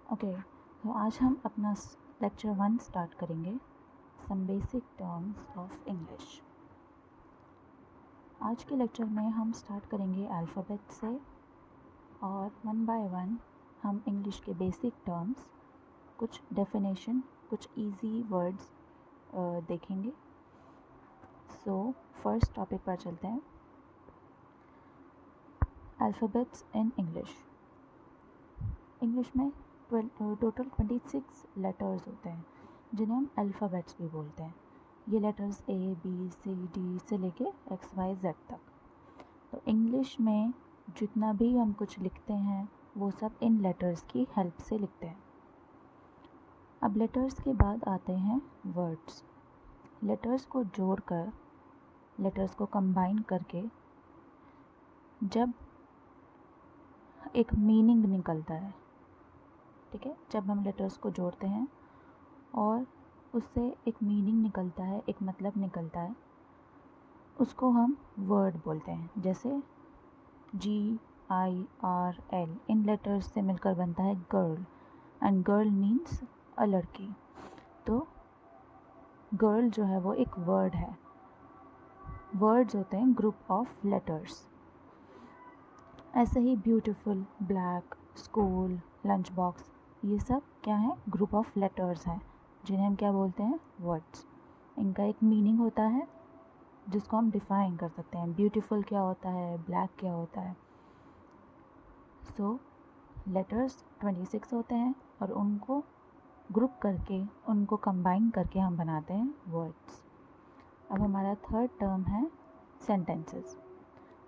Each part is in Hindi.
ओके, तो आज हम अपना लेक्चर 1 स्टार्ट करेंगे, some basic terms of English. आज के लेक्चर में हम स्टार्ट करेंगे अल्फ़ाबेट से और वन बाय वन हम इंग्लिश के बेसिक टर्म्स, कुछ डेफिनेशन, कुछ इजी वर्ड्स देखेंगे। सो फर्स्ट टॉपिक पर चलते हैं, अल्फ़ाबेट्स इन इंग्लिश। इंग्लिश में टोटल 26 लेटर्स होते हैं जिन्हें हम अल्फ़ाबेट्स भी बोलते हैं। ये लेटर्स ABCD से लेके XYZ तक। तो इंग्लिश में जितना भी हम कुछ लिखते हैं वो सब इन लेटर्स की हेल्प से लिखते हैं। अब लेटर्स के बाद आते हैं वर्ड्स। लेटर्स को जोड़कर, लेटर्स को कंबाइन करके जब एक मीनिंग निकलता है, ठीक है, जब हम लेटर्स को जोड़ते हैं और उससे एक मीनिंग निकलता है, एक मतलब निकलता है, उसको हम वर्ड बोलते हैं। जैसे GIRL इन लेटर्स से मिलकर बनता है गर्ल, एंड गर्ल मीन्स अ लड़की। तो गर्ल जो है वो एक वर्ड है। वर्ड्स होते हैं ग्रुप ऑफ लेटर्स। ऐसे ही beautiful, black, school, lunch box, ये सब क्या है? ग्रुप ऑफ लेटर्स हैं जिन्हें हम क्या बोलते हैं? वर्ड्स। इनका एक मीनिंग होता है जिसको हम डिफाइन कर सकते हैं। ब्यूटीफुल क्या होता है, ब्लैक क्या होता है। सो लेटर्स 26 होते हैं और उनको ग्रुप करके, उनको कंबाइन करके हम बनाते हैं वर्ड्स। अब हमारा थर्ड टर्म है सेंटेंसेस।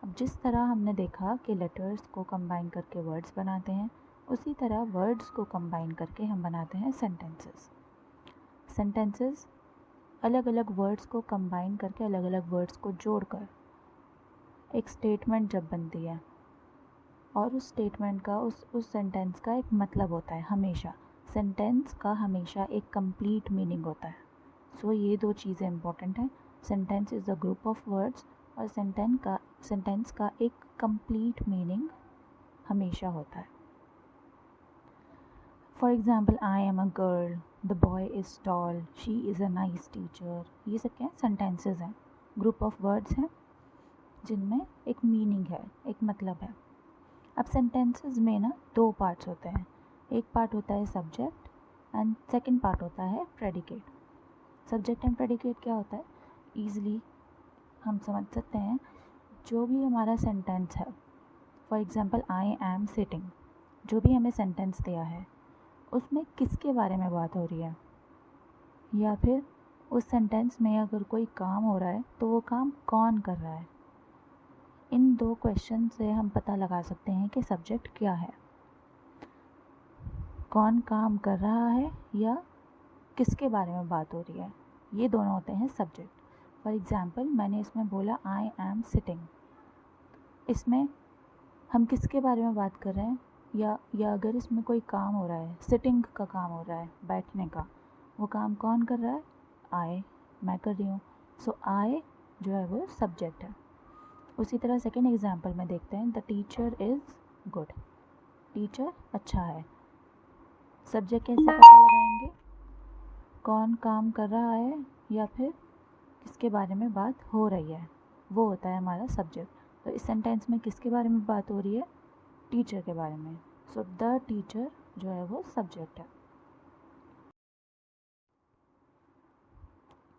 अब जिस तरह हमने देखा कि लेटर्स को कंबाइन करके वर्ड्स बनाते हैं, उसी तरह वर्ड्स को कंबाइन करके हम बनाते हैं सेंटेंसेस। सेंटेंसेस अलग अलग वर्ड्स को कंबाइन करके, अलग अलग वर्ड्स को जोड़कर एक स्टेटमेंट जब बनती है, और उस स्टेटमेंट का, उस सेंटेंस का एक मतलब होता है। हमेशा सेंटेंस का हमेशा एक कंप्लीट मीनिंग होता है। सो ये दो चीज़ें इंपॉर्टेंट हैं। Sentence is a group of words और सेंटेंस का एक कंप्लीट मीनिंग हमेशा होता है। For example, I am a girl, the boy is tall, she is a nice teacher. ये सब क्या है? सेंटेंसेस हैं, ग्रुप ऑफ वर्ड्स हैं जिनमें एक मीनिंग है, एक मतलब है। अब सेंटेंसेस में ना दो पार्ट्स होते हैं। एक पार्ट होता है सब्जेक्ट एंड सेकंड पार्ट होता है प्रेडिकेट। सब्जेक्ट एंड प्रेडिकेट क्या होता है? ईज़िली हम समझ सकते हैं। जो भी हमारा सेंटेंस है, for example I am sitting, जो भी हमें सेंटेंस दिया है उसमें किसके बारे में बात हो रही है, या फिर उस सेंटेंस में अगर कोई काम हो रहा है तो वो काम कौन कर रहा है। इन दो क्वेश्चन से हम पता लगा सकते हैं कि सब्जेक्ट क्या है, कौन काम कर रहा है या किसके बारे में बात हो रही है। ये दोनों होते हैं सब्जेक्ट। फॉर एग्ज़ाम्पल, मैंने इसमें बोला आई एम सिटिंग, इसमें हम किसके बारे में बात कर रहे हैं, या अगर इसमें कोई काम हो रहा है, सिटिंग का काम हो रहा है, बैठने का, वो काम कौन कर रहा है? आई, मैं कर रही हूँ। सो आई जो है वो सब्जेक्ट है। उसी तरह सेकेंड एग्जाम्पल में देखते हैं, the teacher is good, teacher अच्छा है। सब्जेक्ट कैसे पता लगाएंगे? कौन काम कर रहा है या फिर किसके बारे में बात हो रही है, वो होता है हमारा सब्जेक्ट। तो इस सेंटेंस में किसके बारे में बात हो रही है? टीचर के बारे में। सो द टीचर जो है वो सब्जेक्ट है।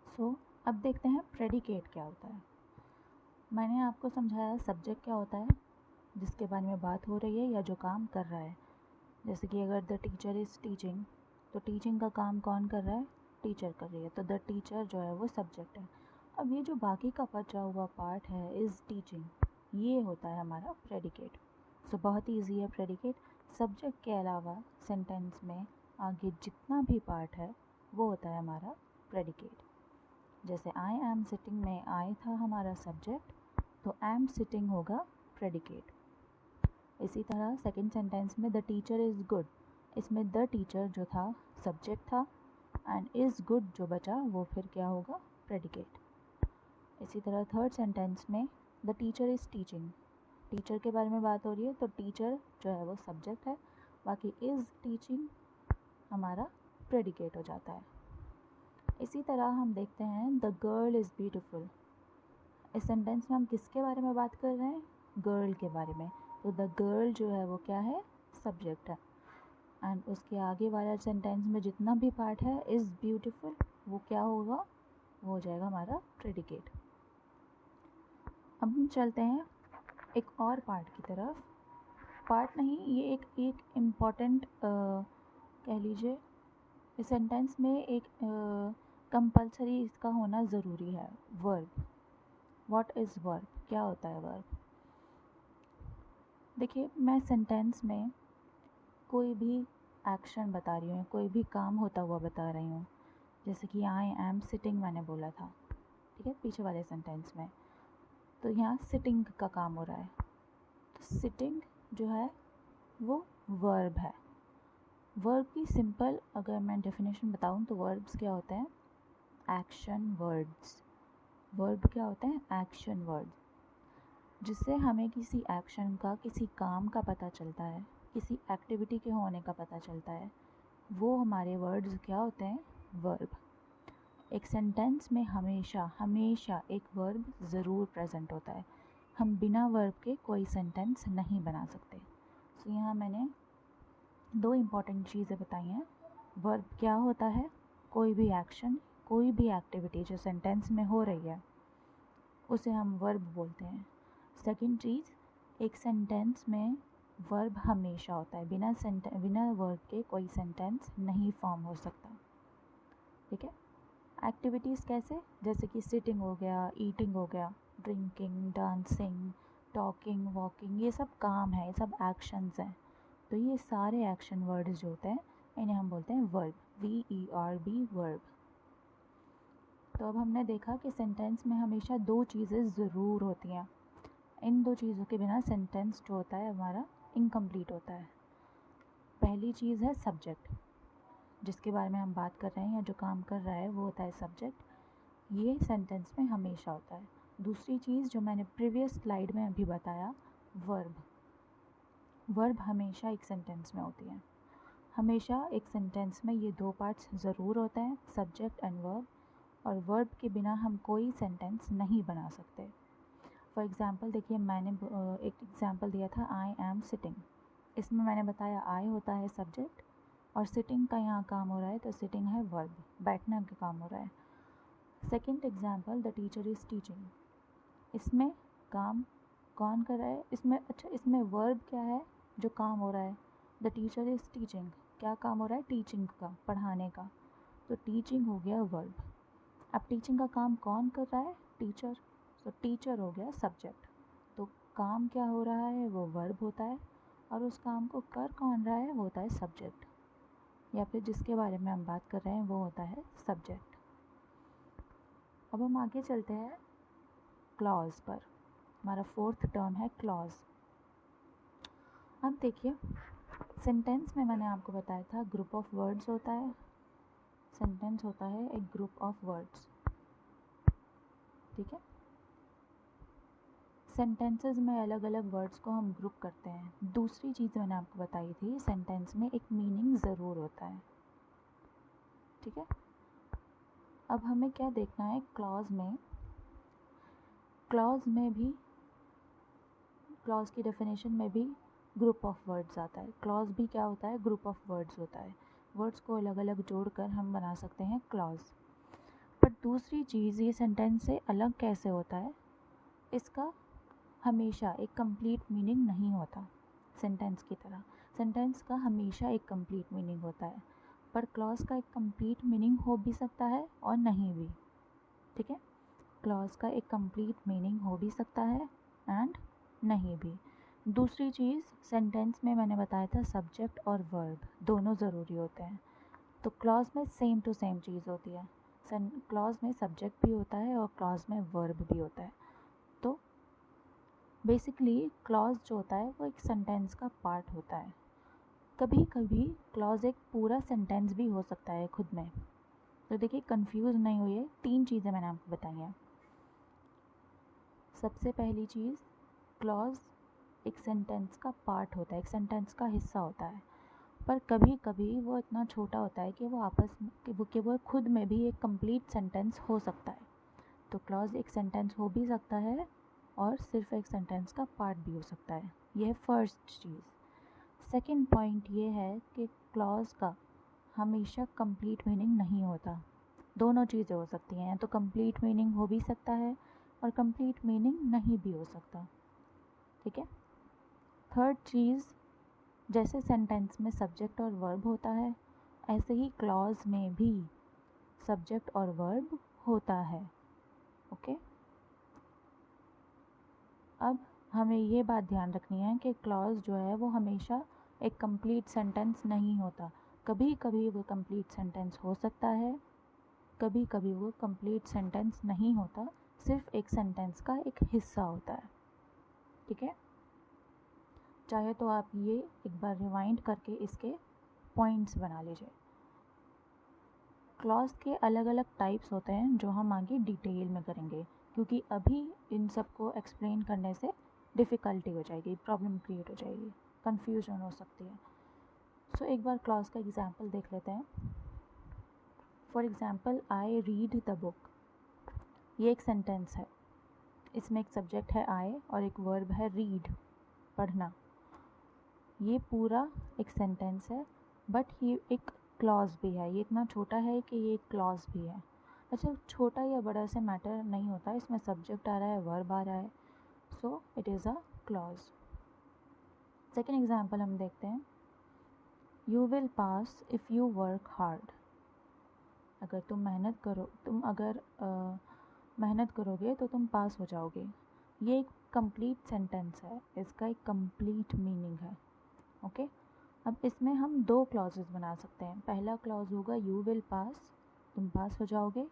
सो अब देखते हैं प्रेडिकेट क्या होता है। मैंने आपको समझाया सब्जेक्ट क्या होता है, जिसके बारे में बात हो रही है या जो काम कर रहा है। जैसे कि अगर द टीचर इज़ टीचिंग, तो टीचिंग का काम कौन कर रहा है? टीचर कर रही है, तो द टीचर जो है वो सब्जेक्ट है। अब ये जो बाकी का बचा हुआ पार्ट है, इज़ टीचिंग, ये होता है हमारा प्रेडिकेट। सो बहुत ईजी है प्रेडिकेट। सब्जेक्ट के अलावा सेंटेंस में आगे जितना भी पार्ट है वो होता है हमारा प्रेडिकेट। जैसे आई एम सिटिंग में आई था हमारा सब्जेक्ट, तो एम सिटिंग होगा प्रेडिकेट। इसी तरह सेकंड सेंटेंस में द टीचर इज़ गुड, इसमें द टीचर जो था सब्जेक्ट था, एंड इज़ गुड जो बचा वो फिर क्या होगा? प्रेडिकेट। इसी तरह थर्ड सेंटेंस में the teacher is teaching, teacher के बारे में बात हो रही है, तो टीचर जो है वो सब्जेक्ट है, बाकी इज़ टीचिंग हमारा प्रेडिकेट हो जाता है। इसी तरह हम देखते हैं द गर्ल इज़ ब्यूटीफुल। इस सेंटेंस में हम किसके बारे में बात कर रहे हैं? गर्ल के बारे में। तो द गर्ल जो है वो क्या है? सब्जेक्ट है। एंड उसके आगे वाला सेंटेंस में जितना भी पार्ट है इज़ ब्यूटीफुल, वो क्या होगा? वो हो जाएगा हमारा प्रेडिकेट। अब हम चलते हैं एक और पार्ट की तरफ। पार्ट नहीं, ये एक इम्पॉर्टेंट कह लीजिए, इस सेंटेंस में एक कंपल्सरी इसका होना ज़रूरी है, वर्ब। What is verb? क्या होता है वर्ब? देखिए, मैं सेंटेंस में कोई भी एक्शन बता रही हूँ, कोई भी काम होता हुआ बता रही हूँ। जैसे कि आई एम सिटिंग मैंने बोला था, ठीक है, पीछे वाले सेंटेंस में। तो यहाँ सिटिंग का काम हो रहा है। तो सिटिंग जो है वो वर्ब है। वर्ब की सिंपल अगर मैं डेफिनेशन बताऊँ तो वर्ब्स क्या होते हैं? Action words. वर्ब क्या होते हैं? एक्शन वर्ड्स, जिससे हमें किसी एक्शन का, किसी काम का पता चलता है, किसी एक्टिविटी के होने का पता चलता है। वो हमारे वर्ड्स क्या होते हैं? वर्ब। एक सेंटेंस में हमेशा एक वर्ब ज़रूर प्रेजेंट होता है। हम बिना वर्ब के कोई सेंटेंस नहीं बना सकते। तो यहाँ मैंने दो इम्पॉर्टेंट चीज़ें बताई हैं। वर्ब क्या होता है? कोई भी एक्शन, कोई भी एक्टिविटी जो सेंटेंस में हो रही है उसे हम वर्ब बोलते हैं। सेकंड चीज़, एक सेंटेंस में वर्ब हमेशा होता है। बिना वर्ब के कोई सेंटेंस नहीं फॉर्म हो सकता, ठीक है। एक्टिविटीज़ कैसे? जैसे कि सिटिंग हो गया, ईटिंग हो गया, ड्रिंकिंग, डांसिंग, टॉकिंग, वॉकिंग, ये सब काम है, ये सब एक्शंस हैं। तो ये सारे एक्शन वर्ड्स जो होते हैं इन्हें हम बोलते हैं वर्ब, VERB, वर्ब। तो अब हमने देखा कि सेंटेंस में हमेशा दो चीज़ें ज़रूर होती हैं। इन दो चीज़ों के बिना सेंटेंस जो होता है हमारा इनकम्प्लीट होता है। पहली चीज़ है सब्जेक्ट, जिसके बारे में हम बात कर रहे हैं या जो काम कर रहा है वो होता है सब्जेक्ट। ये सेंटेंस में हमेशा होता है। दूसरी चीज़ जो मैंने प्रीवियस स्लाइड में अभी बताया, वर्ब। वर्ब हमेशा एक सेंटेंस में होती है। हमेशा एक सेंटेंस में ये दो पार्ट्स ज़रूर होते हैं, सब्जेक्ट एंड वर्ब। और वर्ब के बिना हम कोई सेंटेंस नहीं बना सकते। फॉर एग्ज़ाम्पल देखिए, मैंने एक एग्ज़ाम्पल दिया था, आई एम सिटिंग। इसमें मैंने बताया आई होता है सब्जेक्ट और सिटिंग का यहाँ काम हो रहा है, तो सिटिंग है वर्ब, बैठना का काम हो रहा है। Second example, the teacher is teaching. इसमें काम कौन कर रहा है? इसमें वर्ब क्या है जो काम हो रहा है? The teacher is teaching. क्या काम हो रहा है? टीचिंग का, पढ़ाने का। तो टीचिंग हो गया वर्ब। अब टीचिंग का काम कौन कर रहा है? टीचर। तो टीचर हो गया सब्जेक्ट। तो काम क्या हो रहा है? वो वर्ब होता है, और उस काम को कर कौन रहा है? वो होता है सब्जेक्ट, या फिर जिसके बारे में हम बात कर रहे हैं वो होता है सब्जेक्ट। अब हम आगे चलते हैं क्लॉज पर। हमारा फोर्थ टर्म है क्लॉज। अब देखिए, सेंटेंस में मैंने आपको बताया था ग्रुप ऑफ वर्ड्स होता है। सेंटेंस होता है एक ग्रुप ऑफ वर्ड्स, ठीक है। सेंटेंसेस में अलग अलग वर्ड्स को हम ग्रुप करते हैं। दूसरी चीज़ मैंने आपको बताई थी, सेंटेंस में एक मीनिंग ज़रूर होता है, ठीक है। अब हमें क्या देखना है क्लॉज में? क्लॉज में भी, क्लॉज की डेफिनेशन में भी ग्रुप ऑफ वर्ड्स आता है। क्लॉज भी क्या होता है? ग्रुप ऑफ वर्ड्स होता है। वर्ड्स को अलग अलग जोड़कर हम बना सकते हैं क्लॉज। पर दूसरी चीज़, ये सेंटेंस से अलग कैसे होता है? इसका हमेशा एक कंप्लीट मीनिंग नहीं होता सेंटेंस की तरह। सेंटेंस का हमेशा एक कंप्लीट मीनिंग होता है, पर क्लॉज का एक कंप्लीट मीनिंग हो भी सकता है और नहीं भी, ठीक है। क्लॉज का एक कंप्लीट मीनिंग हो भी सकता है एंड नहीं भी। दूसरी चीज़, सेंटेंस में मैंने बताया था सब्जेक्ट और वर्ब दोनों ज़रूरी होते हैं। तो क्लॉज में सेम टू सेम चीज़ होती है। क्लॉज में सब्जेक्ट भी होता है और क्लॉज में वर्ब भी होता है। तो बेसिकली क्लॉज जो होता है वो एक सेंटेंस का पार्ट होता है। कभी कभी क्लॉज एक पूरा सेंटेंस भी हो सकता है खुद में। तो देखिए, कंफ्यूज नहीं होइए, तीन चीज़ें मैंने आपको बताई हैं। सबसे पहली चीज़, क्लॉज एक सेंटेंस का पार्ट होता है, एक सेंटेंस का हिस्सा होता है। पर कभी कभी वो इतना छोटा होता है कि वो आपस में कि वो खुद में भी एक कंप्लीट सेंटेंस हो सकता है। तो क्लॉज एक सेंटेंस हो भी सकता है और सिर्फ एक सेंटेंस का पार्ट भी हो सकता है। ये है फर्स्ट चीज़। सेकंड पॉइंट ये है कि क्लॉज का हमेशा कंप्लीट मीनिंग नहीं होता। दोनों चीज़ें हो सकती हैं, तो कंप्लीट मीनिंग हो भी सकता है और कंप्लीट मीनिंग नहीं भी हो सकता। ठीक है। थर्ड चीज़, जैसे सेंटेंस में सब्जेक्ट और वर्ब होता है, ऐसे ही क्लॉज में भी सब्जेक्ट और वर्ब होता है। ओके। अब हमें ये बात ध्यान रखनी है कि क्लॉज जो है वो हमेशा एक कंप्लीट सेंटेंस नहीं होता। कभी कभी वो कंप्लीट सेंटेंस हो सकता है, कभी कभी वो कंप्लीट सेंटेंस नहीं होता, सिर्फ एक सेंटेंस का एक हिस्सा होता है। ठीक है। चाहे तो आप ये एक बार रिवाइंड करके इसके पॉइंट्स बना लीजिए। क्लॉज के अलग अलग टाइप्स होते हैं जो हम आगे डिटेल में करेंगे, क्योंकि अभी इन सबको एक्सप्लेन करने से डिफ़िकल्टी हो जाएगी, प्रॉब्लम क्रिएट हो जाएगी, कन्फ्यूजन हो सकती है। सो एक बार क्लॉज का एग्जाम्पल देख लेते हैं। For example, I read the book. ये एक सेंटेंस है। इसमें एक सब्जेक्ट है आई और एक वर्ब है रीड, पढ़ना। ये पूरा एक सेंटेंस है, बट ये एक क्लॉज भी है। ये इतना छोटा है कि ये एक क्लॉज भी है। अच्छा, छोटा या बड़ा से मैटर नहीं होता, इसमें सब्जेक्ट आ रहा है, वर्ब आ रहा है, so it is a clause. Second example हम देखते हैं। You will pass if you work hard. अगर तुम मेहनत करो, मेहनत करोगे तो तुम पास हो जाओगे। ये एक कंप्लीट सेंटेंस है, इसका एक कंप्लीट मीनिंग है। ओके। अब इसमें हम दो क्लॉजेस बना सकते हैं। पहला क्लॉज होगा यू विल पास, तुम पास हो जाओगे।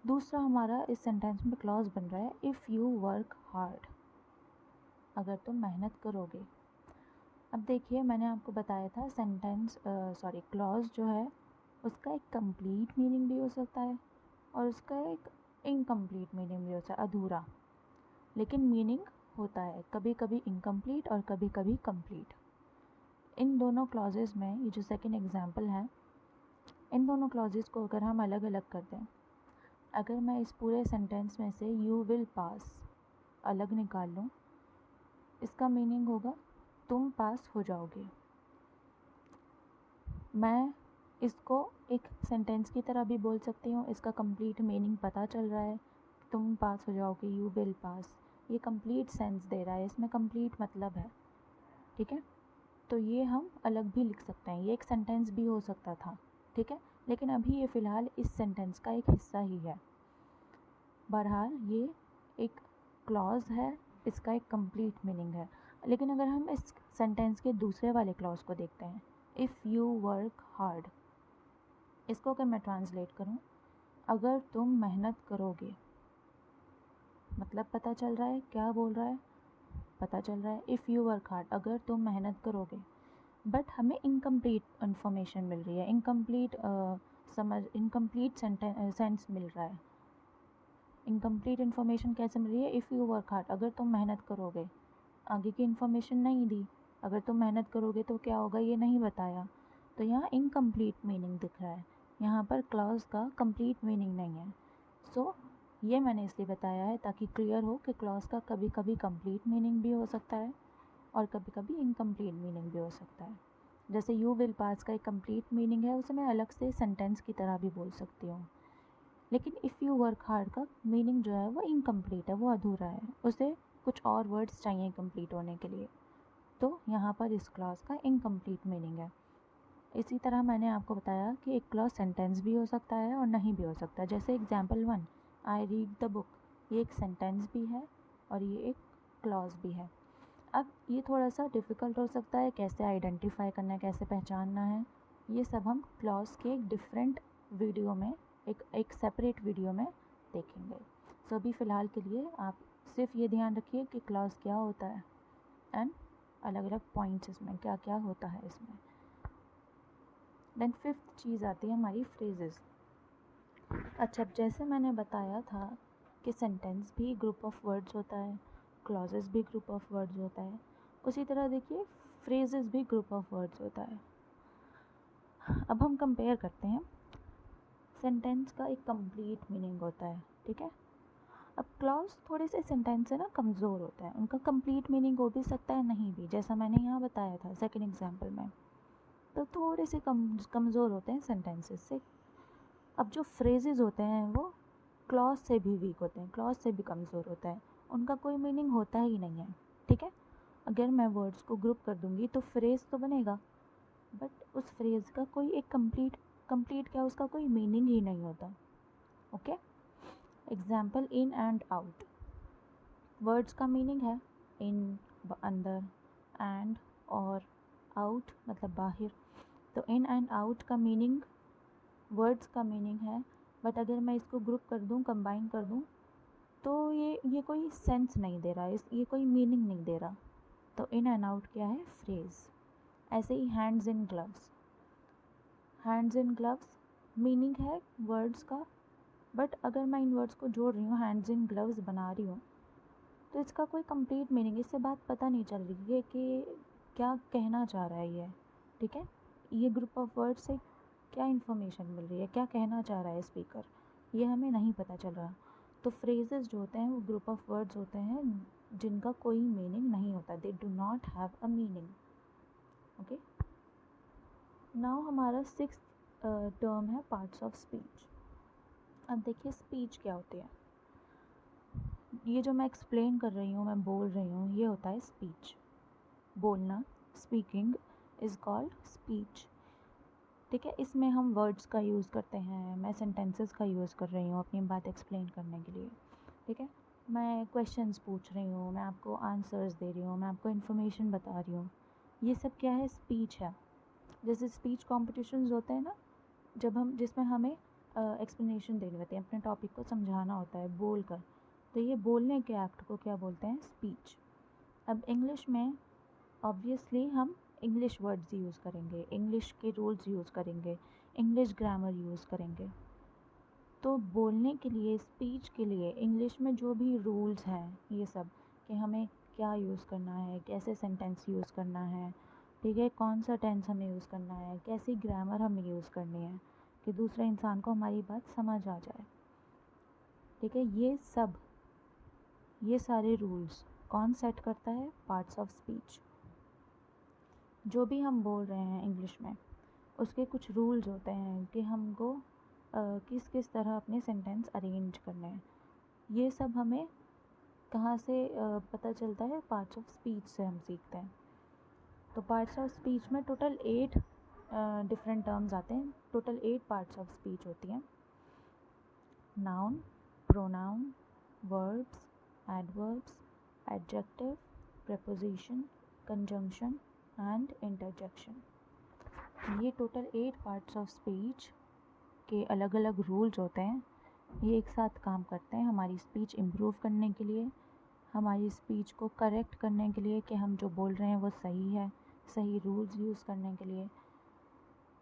दूसरा हमारा इस सेंटेंस में क्लॉज बन रहा है इफ़ यू वर्क हार्ड, अगर तुम मेहनत करोगे। अब देखिए, मैंने आपको बताया था क्लॉज जो है उसका एक कंप्लीट मीनिंग भी हो सकता है और उसका एक इनकम्प्लीट मीनिंग भी हो सकता है, अधूरा। लेकिन मीनिंग होता है कभी कभी इनकम्प्लीट और कभी कभी कंप्लीट। इन दोनों क्लॉजेज़ में, ये जो सेकंड एग्जांपल है, इन दोनों क्लॉजेज़ को अगर हम अलग अलग कर दें, अगर मैं इस पूरे सेंटेंस में से यू विल पास अलग निकाल लूँ, इसका मीनिंग होगा तुम पास हो जाओगे। मैं इसको एक सेंटेंस की तरह भी बोल सकती हूँ, इसका कंप्लीट मीनिंग पता चल रहा है, तुम पास हो जाओगे, यू विल पास। ये कंप्लीट सेंस दे रहा है, इसमें कंप्लीट मतलब है। ठीक है। तो ये हम अलग भी लिख सकते हैं, ये एक सेंटेंस भी हो सकता था। ठीक है। लेकिन अभी ये फ़िलहाल इस सेंटेंस का एक हिस्सा ही है। बहरहाल ये एक क्लॉज है, इसका एक कंप्लीट मीनिंग है। लेकिन अगर हम इस सेंटेंस के दूसरे वाले क्लॉज को देखते हैं, इफ़ यू वर्क हार्ड, इसको अगर मैं ट्रांसलेट करूँ, अगर तुम मेहनत करोगे, मतलब पता चल रहा है क्या बोल रहा है, पता चल रहा है इफ़ यू वर्क हार्ड, अगर तुम मेहनत करोगे। बट हमें इनकम्प्लीट इन्फॉर्मेशन मिल रही है, इनकम्प्लीट सेंस मिल रहा है। इनकम्प्लीट इन्फॉर्मेशन कैसे मिल रही है? इफ़ यू वर्क हार्ड, अगर तुम मेहनत करोगे। आगे की इन्फॉर्मेशन नहीं दी, अगर तुम मेहनत करोगे तो क्या होगा ये नहीं बताया, तो यहाँ इनकम्प्लीट मीनिंग दिख रहा है। यहाँ पर क्लॉज का कंप्लीट मीनिंग नहीं है। सो ये मैंने इसलिए बताया है ताकि क्लियर हो कि क्लॉज का कभी कभी कंप्लीट मीनिंग भी हो सकता है और कभी कभी इनकम्प्लीट मीनिंग भी हो सकता है। जैसे यू विल पास का एक कंप्लीट मीनिंग है, उसे मैं अलग से सेंटेंस की तरह भी बोल सकती हूँ। लेकिन इफ़ यू वर्क हार्ड का मीनिंग जो है वो इनकम्प्लीट है, वो अधूरा है, उसे कुछ और वर्ड्स चाहिए कंप्लीट होने के लिए। तो यहाँ पर इस क्लॉज का इनकम्प्लीट मीनिंग है। इसी तरह मैंने आपको बताया कि एक क्लॉज सेंटेंस भी हो सकता है और नहीं भी हो सकता। जैसे example 1, I read the book, ये एक सेंटेंस भी है और ये एक क्लॉज भी है। अब ये थोड़ा सा डिफ़िकल्ट हो सकता है, कैसे आइडेंटिफाई करना है, कैसे पहचानना है, ये सब हम क्लॉज के एक डिफरेंट वीडियो में, एक सेपरेट वीडियो में देखेंगे। सो अभी फ़िलहाल के लिए आप सिर्फ ये ध्यान रखिए कि क्लॉज क्या होता है एंड अलग अलग पॉइंट्स इसमें क्या क्या होता है इसमें। देन फिफ्थ चीज़ आती है हमारी फ्रेजेस। अच्छा, जैसे मैंने बताया था कि सेंटेंस भी ग्रुप ऑफ वर्ड्स होता है, क्लॉजेस भी ग्रुप ऑफ वर्ड्स होता है, उसी तरह देखिए फ्रेजेस भी ग्रुप ऑफ वर्ड्स होता है। अब हम कंपेयर करते हैं। सेंटेंस का एक कंप्लीट मीनिंग होता है, ठीक है। अब क्लॉज थोड़े से सेंटेंस से ना कमज़ोर होता है, उनका कंप्लीट मीनिंग हो भी सकता है नहीं भी, जैसा मैंने यहाँ बताया था सेकंड एग्जांपल में। तो थोड़े से कमज़ोर होते हैं सेंटेंसेस से। अब जो फ्रेजेस होते हैं वो क्लॉज से भी वीक होते हैं, क्लॉज से भी कमज़ोर होता है, उनका कोई मीनिंग होता ही नहीं है, ठीक है। अगर मैं वर्ड्स को ग्रुप कर दूँगी तो फ्रेज़ तो बनेगा, बट उस फ्रेज़ का कोई एक कंप्लीट क्या, उसका कोई मीनिंग ही नहीं होता। Okay, example in and out. Words का मीनिंग है इन अंदर, एंड और आउट मतलब बाहर। तो इन एंड आउट का मीनिंग वर्ड्स का मीनिंग है, बट अगर मैं इसको ग्रुप कर दूँ, कंबाइन कर दूँ, तो ये कोई सेंस नहीं दे रहा है, ये कोई मीनिंग नहीं दे रहा। तो इन एंड आउट क्या है, फ्रेज़। ऐसे ही hands in gloves. Hands in gloves meaning है वर्ड्स का, बट अगर मैं इन वर्ड्स को जोड़ रही हूँ, हैंड्स इन ग्लव्स बना रही हूँ, तो इसका कोई कंप्लीट मीनिंग, इससे बात पता नहीं चल रही है कि क्या कहना चाह रहा है ये, ठीक है। ये ग्रुप ऑफ वर्ड्स से क्या इन्फॉर्मेशन मिल रही है, क्या कहना चाह रहा है स्पीकर, ये हमें नहीं पता चल रहा। तो फ्रेजेस जो होते हैं वो ग्रुप ऑफ वर्ड्स होते हैं जिनका कोई मीनिंग नहीं होता, they do not have a meaning. Okay, now हमारा 6th टर्म है पार्ट्स ऑफ स्पीच। अब देखिए स्पीच क्या होती है। ये जो मैं एक्सप्लेन कर रही हूँ, मैं बोल रही हूँ, ये होता है स्पीच। बोलना, स्पीकिंग इज़ कॉल्ड स्पीच, ठीक है। इसमें हम वर्ड्स का यूज़ करते हैं, मैं सेंटेंसेस का यूज़ कर रही हूँ अपनी बात एक्सप्लेन करने के लिए, ठीक है। मैं क्वेश्चंस पूछ रही हूँ, मैं आपको आंसर्स दे रही हूँ, मैं आपको इन्फॉर्मेशन बता रही हूँ, ये सब क्या है, स्पीच है। जैसे स्पीच कॉम्पिटिशन्स होते हैं ना, जिसमें हमें एक्सप्लेनेशन देनी होती है, अपने टॉपिक को समझाना होता है बोल कर, तो ये बोलने के एक्ट को क्या बोलते हैं, स्पीच। अब इंग्लिश में ऑब्वियसली हम इंग्लिश वर्ड्स यूज़ करेंगे, इंग्लिश के रूल्स यूज़ करेंगे, इंग्लिश ग्रामर यूज़ करेंगे। तो बोलने के लिए, स्पीच के लिए इंग्लिश में जो भी रूल्स हैं, ये सब कि हमें क्या यूज़ करना है, कैसे सेंटेंस यूज़ करना है, ठीक है, कौन सा टेंस हमें यूज़ करना है, कैसी ग्रामर हमें यूज़ करनी है कि दूसरे इंसान को हमारी बात समझ आ जाए, ठीक है। ये सारे रूल्स कौन सेट करता है, पार्ट्स ऑफ स्पीच। जो भी हम बोल रहे हैं इंग्लिश में, उसके कुछ रूल्स होते हैं कि हमको किस किस तरह अपने सेंटेंस अरेंज करने हैं। ये सब हमें कहाँ से पता चलता है, पार्ट्स ऑफ स्पीच से हम सीखते हैं। तो पार्ट्स ऑफ स्पीच में टोटल 8 डिफरेंट टर्म्स आते हैं, टोटल 8 पार्ट्स ऑफ स्पीच होती हैं। Noun, pronoun, verbs, adverbs, adjective, preposition, conjunction and interjection. ये टोटल 8 पार्ट्स ऑफ स्पीच के अलग अलग रूल्स होते हैं। ये एक साथ काम करते हैं हमारी स्पीच इम्प्रूव करने के लिए, हमारी स्पीच को करेक्ट करने के लिए कि हम जो बोल रहे हैं वो सही है, सही रूल्स यूज़ करने के लिए।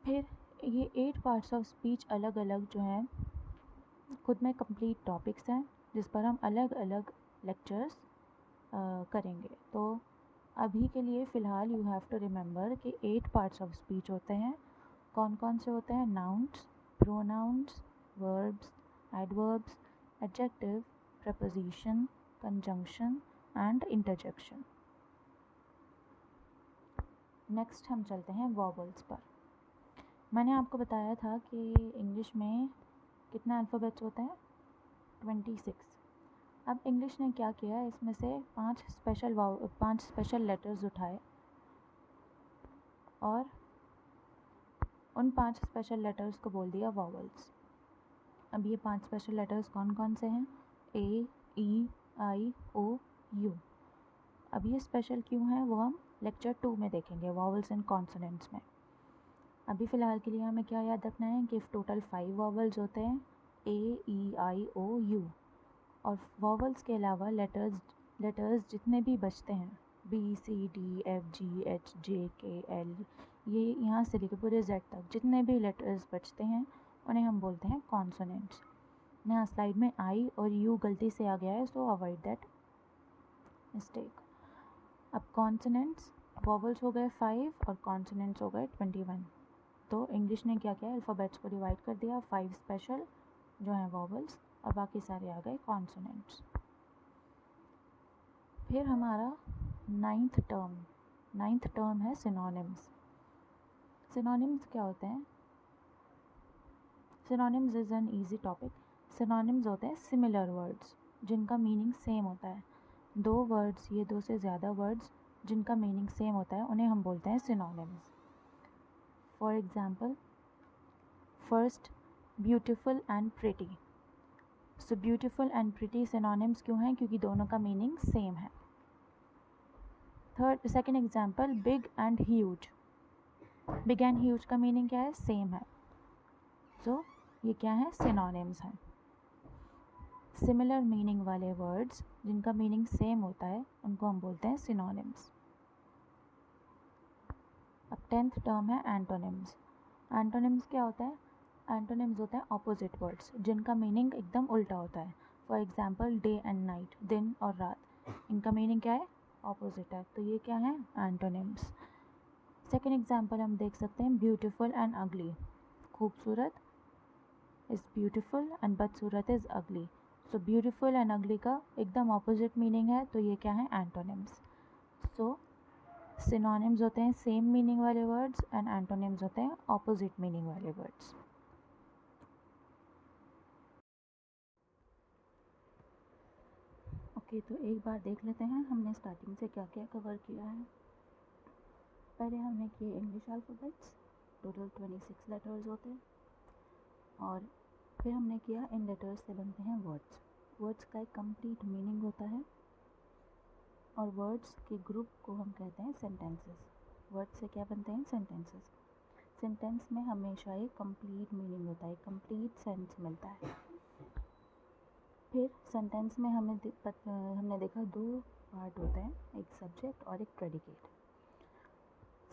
फिर ये 8 पार्ट्स ऑफ स्पीच अलग अलग जो हैं खुद में कंप्लीट टॉपिक्स हैं, जिस पर हम अलग अलग लेक्चर्स करेंगे। तो अभी के लिए फ़िलहाल यू हैव टू रिमेंबर कि 8 पार्ट्स ऑफ स्पीच होते हैं। कौन कौन से होते हैं, nouns, pronouns, verbs, adverbs, adjective, preposition, conjunction and interjection. Next हम चलते हैं वॉवल्स पर। मैंने आपको बताया था कि इंग्लिश में कितने अल्फ़ाबेट्स होते हैं, 26। अब इंग्लिश ने क्या किया, इसमें से 5 स्पेशल लेटर्स उठाए और उन 5 स्पेशल लेटर्स को बोल दिया वॉवल्स। अब ये 5 स्पेशल लेटर्स कौन कौन से हैं, ए, ई, आई, ओ, यू। अब ये स्पेशल क्यों है वो हम लेक्चर 2 में देखेंगे, वॉवल्स एंड कॉन्सोनेंट्स में। अभी फ़िलहाल के लिए हमें क्या याद रखना है कि टोटल 5 वॉवल्स होते हैं, ए, ई, आई, ओ, यू। और वॉवल्स के अलावा लेटर्स जितने भी बचते हैं, बी, सी, डी, एफ, जी, एच, जे, के, एल, ये यहाँ से लेकर पूरे जेड तक जितने भी लेटर्स बचते हैं उन्हें हम बोलते हैं कॉन्सोनेंट्स। यहाँ स्लाइड में आई और यू गलती से आ गया है, सो अवॉइड दैट मिस्टेक। अब कॉन्सोनेंट्स वॉवल्स हो गए 5 और कॉन्सोनेंट्स हो गए 21। तो इंग्लिश ने क्या किया, अल्फ़ाबेट्स को डिवाइड कर दिया, 5 स्पेशल जो हैं वॉवल्स और बाकी सारे आ गए कॉन्सोनेंट्स। फिर हमारा नाइन्थ टर्म है सिनोनिम्स। सिनोनिम्स क्या होते हैं? Synonyms is an easy topic. Synonyms होते हैं सिमिलर वर्ड्स जिनका मीनिंग सेम होता है। दो वर्ड्स, ये दो से ज़्यादा वर्ड्स जिनका मीनिंग सेम होता है उन्हें हम बोलते हैं synonyms. For example, first beautiful and pretty. So beautiful and pretty synonyms क्यों हैं? क्योंकि दोनों का मीनिंग सेम है। Second example, big and huge. Big and huge का मीनिंग क्या है? सेम है। सो ये क्या है? सिनोनिम्स हैं। सिमिलर मीनिंग वाले वर्ड्स जिनका मीनिंग सेम होता है उनको हम बोलते हैं सिनोनिम्स। अब 10th टर्म है एंटोनिम्स। एंटोनिम्स क्या होता है? एंटोनिम्स होते हैं ऑपोजिट वर्ड्स जिनका मीनिंग एकदम उल्टा होता है। For example, day and night, दिन और रात, इनका मीनिंग क्या है? ऑपोजिट है। तो ये क्या है? एंटोनिम्स। सेकेंड एग्जाम्पल हम देख सकते हैं, ब्यूटीफुल एंड अगली। खूबसूरत इज़ ब्यूटीफुल एंड बदसूरत इज़ अगली। सो ब्यूटीफुल एंड अगली का एकदम ऑपोजिट मीनिंग है, तो ये क्या है? एंटोनिम्स। सो सिनोनिम्स होते हैं सेम मीनिंग वाले वर्ड्स एंड एंटोनिम्स होते हैं ऑपोजिट मीनिंग वाले वर्ड्स। ओके, तो एक बार देख लेते हैं हमने स्टार्टिंग से क्या क्या कवर किया है। पहले हमने किए इंग्लिश अल्फ़ाबेट्स, टोटल 26 लेटर्स होते हैं। और फिर हमने किया इन लेटर्स से बनते हैं वर्ड्स। वर्ड्स का एक कंप्लीट मीनिंग होता है और वर्ड्स के ग्रुप को हम कहते हैं सेंटेंसेस। वर्ड्स से क्या बनते हैं? सेंटेंसेस। सेंटेंस में हमेशा एक कंप्लीट मीनिंग होता है, कंप्लीट सेंस मिलता है। फिर सेंटेंस में हमने देखा दो पार्ट होते हैं, एक सब्जेक्ट और एक प्रेडिकेट।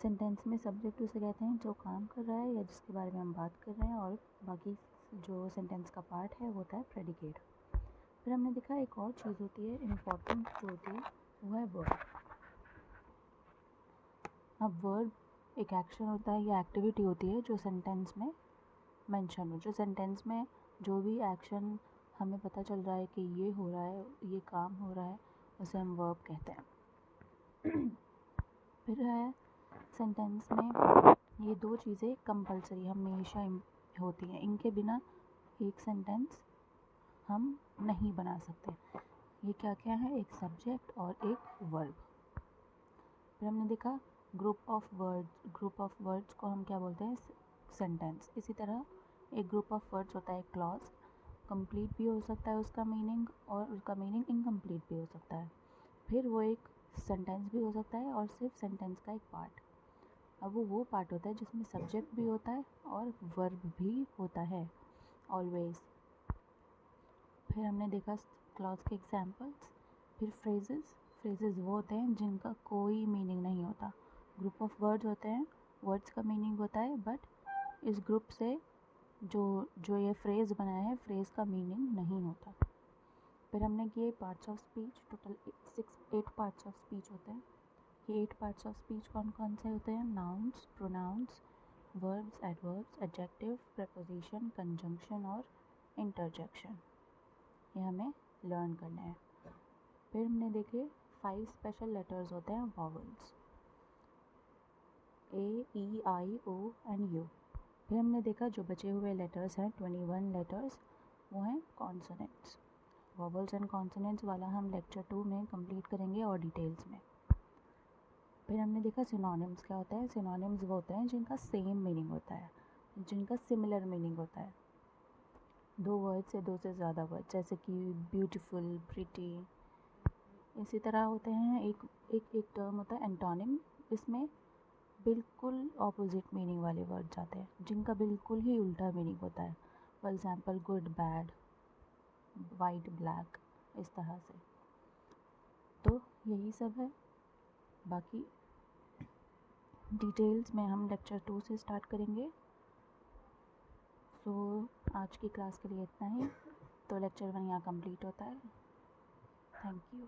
सेंटेंस में सब्जेक्ट उसे कहते हैं जो काम कर रहा है या जिसके बारे में हम बात कर रहे हैं, और बाकी जो सेंटेंस का पार्ट है वो होता है प्रेडिकेट। फिर हमने देखा एक और चीज़ होती है इम्पॉर्टेंट जो होती है, वो है वर्ब। अब वर्ब एक एक्शन होता है या एक्टिविटी होती है जो सेंटेंस में मेंशन हो। जो सेंटेंस में जो भी एक्शन हमें पता चल रहा है कि ये हो रहा है, ये काम हो रहा है, उसे हम वर्ब कहते हैं। फिर है सेंटेंस में ये दो चीज़ें कंपलसरी हमेशा होती हैं, इनके बिना एक सेंटेंस हम नहीं बना सकते। ये क्या क्या है? एक सब्जेक्ट और एक वर्ब। फिर हमने देखा ग्रुप ऑफ वर्ड्स को हम क्या बोलते हैं? सेंटेंस। इसी तरह एक ग्रुप ऑफ वर्ड्स होता है क्लॉज, कंप्लीट भी हो सकता है उसका मीनिंग और उसका मीनिंग इनकम्प्लीट भी हो सकता है। फिर वो एक सेंटेंस भी हो सकता है और सिर्फ सेंटेंस का एक पार्ट। अब वो पार्ट होता है जिसमें सब्जेक्ट भी होता है और वर्ब भी होता है ऑलवेज। फिर हमने देखा क्लॉज के एग्जाम्पल्स। फिर फ्रेजेस वो होते हैं जिनका कोई मीनिंग नहीं होता। ग्रुप ऑफ वर्ड्स होते हैं, वर्ड्स का मीनिंग होता है, बट इस ग्रुप से जो ये फ्रेज़ बनाया है, फ्रेज़ का मीनिंग नहीं होता। फिर हमने किए parts of speech. Total 8 parts of speech होते हैं। ये 8 पार्ट्स ऑफ स्पीच कौन कौन से होते हैं? Nouns, pronouns, verbs, adverbs, adjective, preposition, conjunction और इंटरजेक्शन। ये हमें लर्न करना है। फिर हमने देखे 5 स्पेशल लेटर्स होते हैं vowels, A, E, I, O and U। फिर हमने देखा जो बचे हुए लेटर्स हैं 21 लेटर्स, वो हैं कॉन्सोनेंट्स। वॉवल्स एंड कॉन्सोनेंट्स वाला हम लेक्चर 2 में कंप्लीट करेंगे और डिटेल्स में। फिर हमने देखा सिनोनिम्स क्या होता है। सिनोनिम्स वो होते हैं जिनका सेम मीनिंग होता है, जिनका सिमिलर मीनिंग होता है। दो वर्ड से दो से ज़्यादा वर्ड, जैसे कि ब्यूटीफुल, प्रिटी, इसी तरह होते हैं। एक टर्म होता है एंटोनिम, इसमें बिल्कुल ऑपोजिट मीनिंग वाले वर्ड्स आते हैं जिनका बिल्कुल ही उल्टा मीनिंग होता है। For example, good, bad, white, black, इस तरह से। तो यही सब है। बाकी डिटेल्स में हम लेक्चर 2 से स्टार्ट करेंगे। सो आज की क्लास के लिए इतना ही। तो लेक्चर 1 यहाँ कंप्लीट होता है। Thank you.